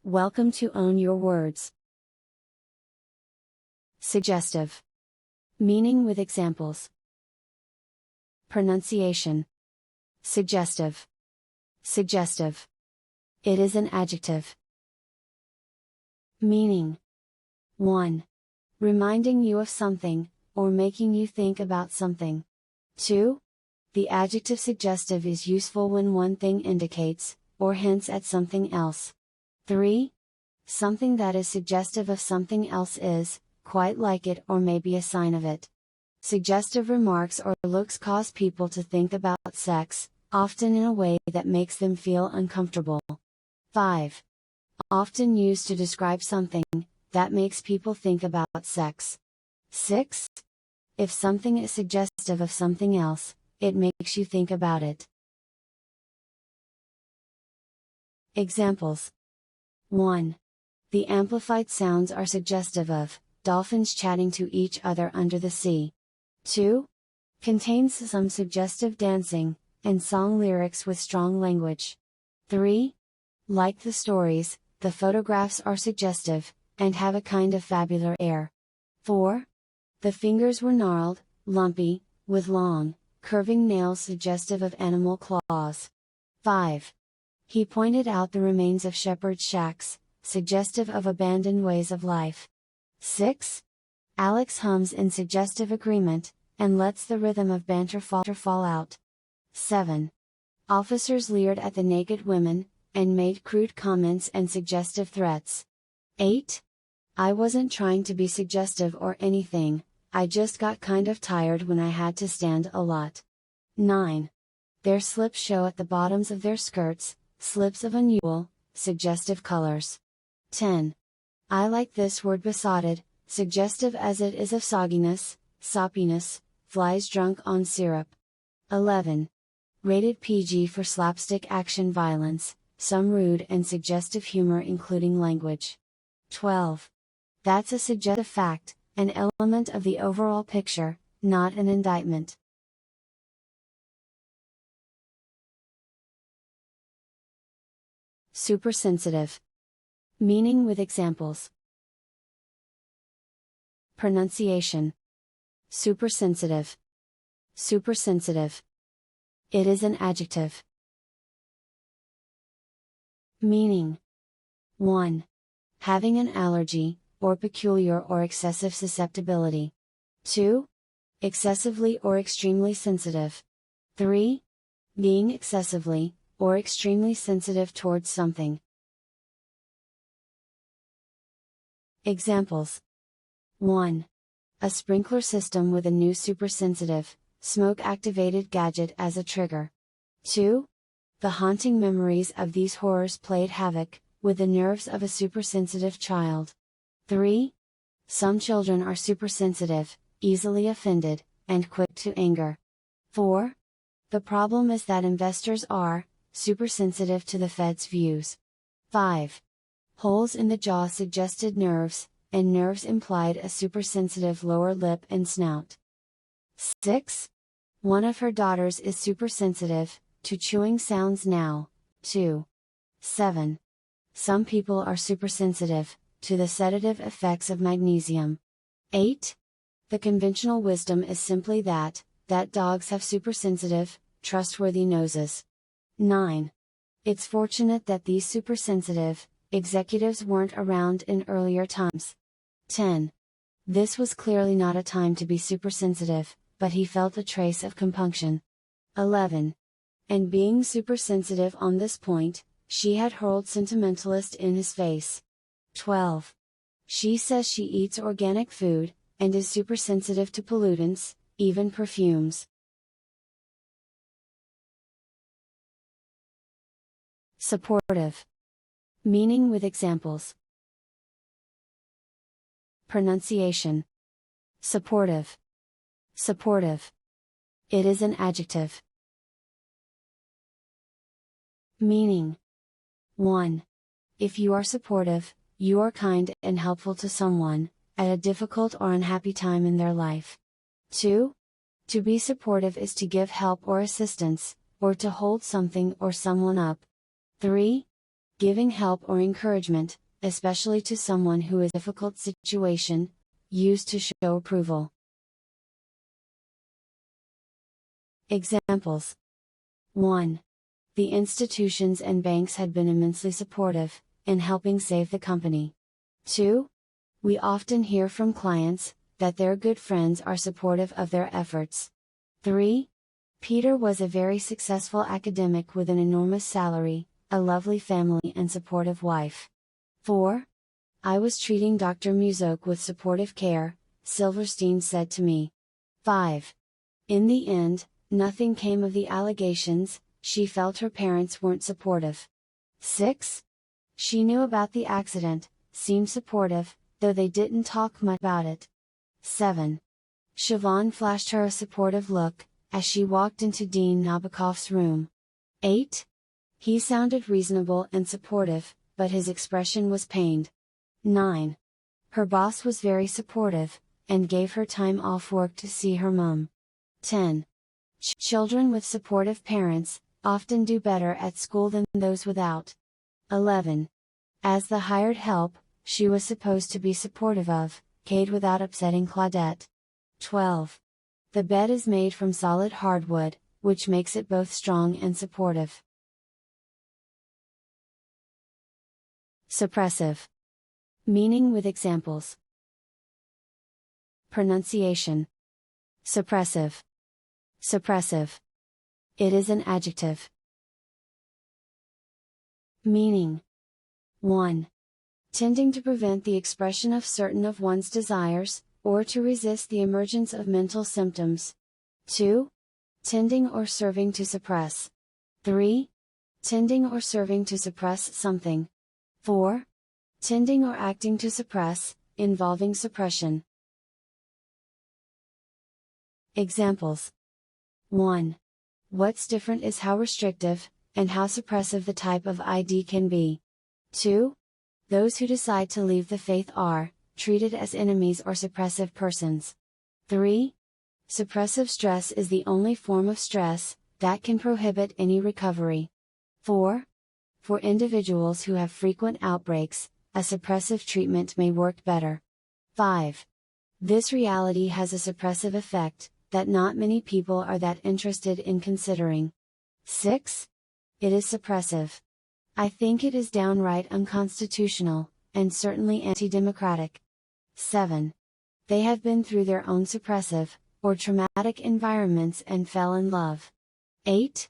Welcome to Own Your Words. Suggestive. Meaning with examples. Pronunciation. Suggestive. Suggestive. It is an adjective. Meaning. 1. Reminding you of something, or making you think about something. 2. The adjective suggestive is useful when one thing indicates, or hints at something else. 3. Something that is suggestive of something else is, quite like it or may be a sign of it. Suggestive remarks or looks cause people to think about sex, often in a way that makes them feel uncomfortable. 5. Often used to describe something that makes people think about sex. 6. If something is suggestive of something else, it makes you think about it. Examples. 1. The amplified sounds are suggestive of dolphins chatting to each other under the sea. 2. Contains some suggestive dancing and song lyrics with strong language. 3. Like the stories, the photographs are suggestive and have a kind of fabular air. 4. The fingers were gnarled, lumpy, with long, curving nails suggestive of animal claws. 5. He pointed out the remains of shepherd shacks, suggestive of abandoned ways of life. 6. Alex hums in suggestive agreement, and lets the rhythm of banter fall out. 7. Officers leered at the naked women, and made crude comments and suggestive threats. 8. I wasn't trying to be suggestive or anything, I just got kind of tired when I had to stand a lot. 9. Their slips show at the bottoms of their skirts, slips of unusual, suggestive colors. 10. I like this word besotted, suggestive as it is of sogginess, soppiness, flies drunk on syrup. 11. Rated PG for slapstick action violence, some rude and suggestive humor including language. 12. That's a suggestive fact, an element of the overall picture, not an indictment. Supersensitive. Meaning with examples. Pronunciation. Supersensitive. Supersensitive. It is an adjective. Meaning. 1. Having an allergy, or peculiar or excessive susceptibility. 2. Excessively or extremely sensitive. 3. Being excessively, or extremely sensitive towards something. Examples. 1. A sprinkler system with a new supersensitive, smoke-activated gadget as a trigger. 2. The haunting memories of these horrors played havoc with the nerves of a supersensitive child. 3. Some children are supersensitive, easily offended, and quick to anger. 4. The problem is that investors are supersensitive to the Fed's views. 5. Holes in the jaw suggested nerves, and nerves implied a supersensitive lower lip and snout. 6. One of her daughters is supersensitive to chewing sounds now. 2. 7. Some people are supersensitive to the sedative effects of magnesium. 8. The conventional wisdom is simply that dogs have supersensitive, trustworthy noses. 9. It's fortunate that these supersensitive executives weren't around in earlier times. 10. This was clearly not a time to be supersensitive, but he felt a trace of compunction. 11. And being supersensitive on this point, she had hurled sentimentalist in his face. 12. She says she eats organic food, and is supersensitive to pollutants, even perfumes. Supportive. Meaning with examples. Pronunciation. Supportive. Supportive. It is an adjective. Meaning. 1. If you are supportive, you are kind and helpful to someone, at a difficult or unhappy time in their life. 2. To be supportive is to give help or assistance, or to hold something or someone up. 3. Giving help or encouragement, especially to someone who is in a difficult situation, used to show approval. Examples. 1. The institutions and banks had been immensely supportive, in helping save the company. 2. We often hear from clients, that their good friends are supportive of their efforts. 3. Peter was a very successful academic with an enormous salary, a lovely family and supportive wife. 4. I was treating Dr. Musoke with supportive care, Silverstein said to me. 5. In the end, nothing came of the allegations, she felt her parents weren't supportive. 6. She knew about the accident, seemed supportive, though they didn't talk much about it. 7. Siobhan flashed her a supportive look, as she walked into Dean Nabokov's room. 8. He sounded reasonable and supportive, but his expression was pained. 9. Her boss was very supportive, and gave her time off work to see her mom. 10. Children with supportive parents, often do better at school than those without. 11. As the hired help, she was supposed to be supportive of Kate without upsetting Claudette. 12. The bed is made from solid hardwood, which makes it both strong and supportive. Suppressive. Meaning with examples. Pronunciation. Suppressive. Suppressive. It is an adjective. Meaning. 1. Tending to prevent the expression of certain of one's desires, or to resist the emergence of mental symptoms. 2. Tending or serving to suppress. 3. Tending or serving to suppress something. 4. Tending or acting to suppress, involving suppression. Examples. 1. What's different is how restrictive, and how suppressive the type of ID can be. 2. Those who decide to leave the faith are treated as enemies or suppressive persons. 3. Suppressive stress is the only form of stress that can prohibit any recovery. 4. For individuals who have frequent outbreaks, a suppressive treatment may work better. 5. This reality has a suppressive effect that not many people are that interested in considering. 6. It is suppressive. I think it is downright unconstitutional, and certainly anti-democratic. 7. They have been through their own suppressive, or traumatic environments and fell in love. 8.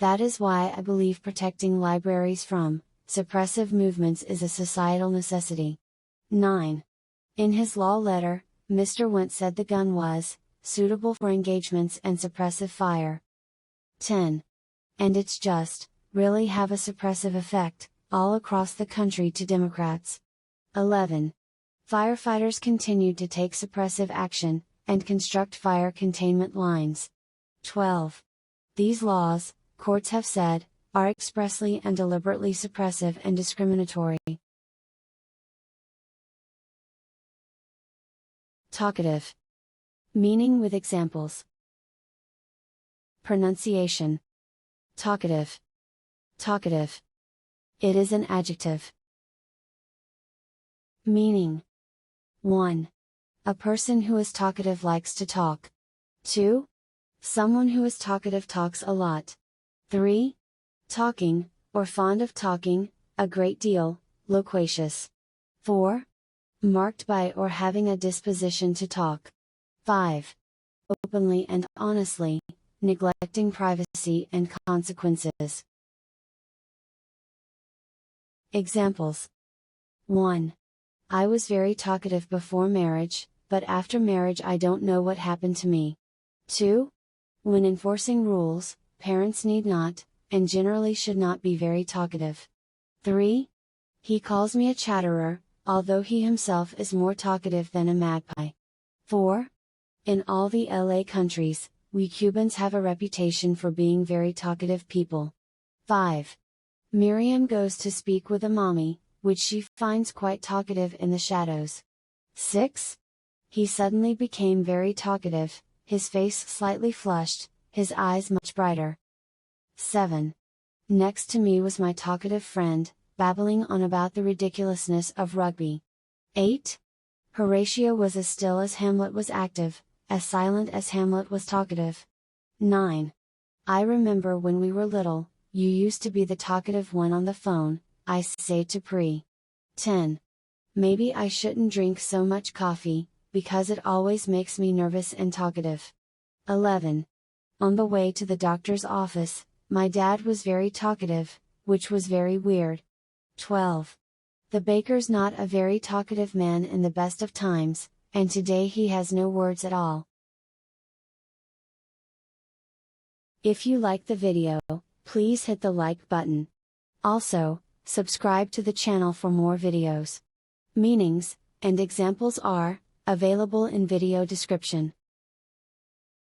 That is why I believe protecting libraries from suppressive movements is a societal necessity. 9. In his law letter, Mr. Went said the gun was suitable for engagements and suppressive fire. 10. And it's just, really have a suppressive effect, all across the country to Democrats. 11. Firefighters continued to take suppressive action, and construct fire containment lines. 12. These laws, courts have said, are expressly and deliberately suppressive and discriminatory. Talkative. Meaning with examples. Pronunciation. Talkative. Talkative. It is an adjective. Meaning. 1. A person who is talkative likes to talk. 2. Someone who is talkative talks a lot. 3. Talking, or fond of talking, a great deal, loquacious. 4. Marked by or having a disposition to talk. 5. Openly and honestly, neglecting privacy and consequences. Examples. 1. I was very talkative before marriage, but after marriage I don't know what happened to me. 2. When enforcing rules, parents need not, and generally should not be very talkative. 3. He calls me a chatterer, although he himself is more talkative than a magpie. 4. In all the LA countries, we Cubans have a reputation for being very talkative people. 5. Miriam goes to speak with a mommy, which she finds quite talkative in the shadows. 6. He suddenly became very talkative, his face slightly flushed, his eyes much brighter. 7. Next to me was my talkative friend, babbling on about the ridiculousness of rugby. 8. Horatio was as still as Hamlet was active, as silent as Hamlet was talkative. 9. I remember when we were little, you used to be the talkative one on the phone, I say to Pri. 10. Maybe I shouldn't drink so much coffee, because it always makes me nervous and talkative. 11. On the way to the doctor's office, my dad was very talkative, which was very weird. 12. The baker's not a very talkative man in the best of times, and today he has no words at all. If you like the video, please hit the like button. Also, subscribe to the channel for more videos. Meanings and examples are available in video description.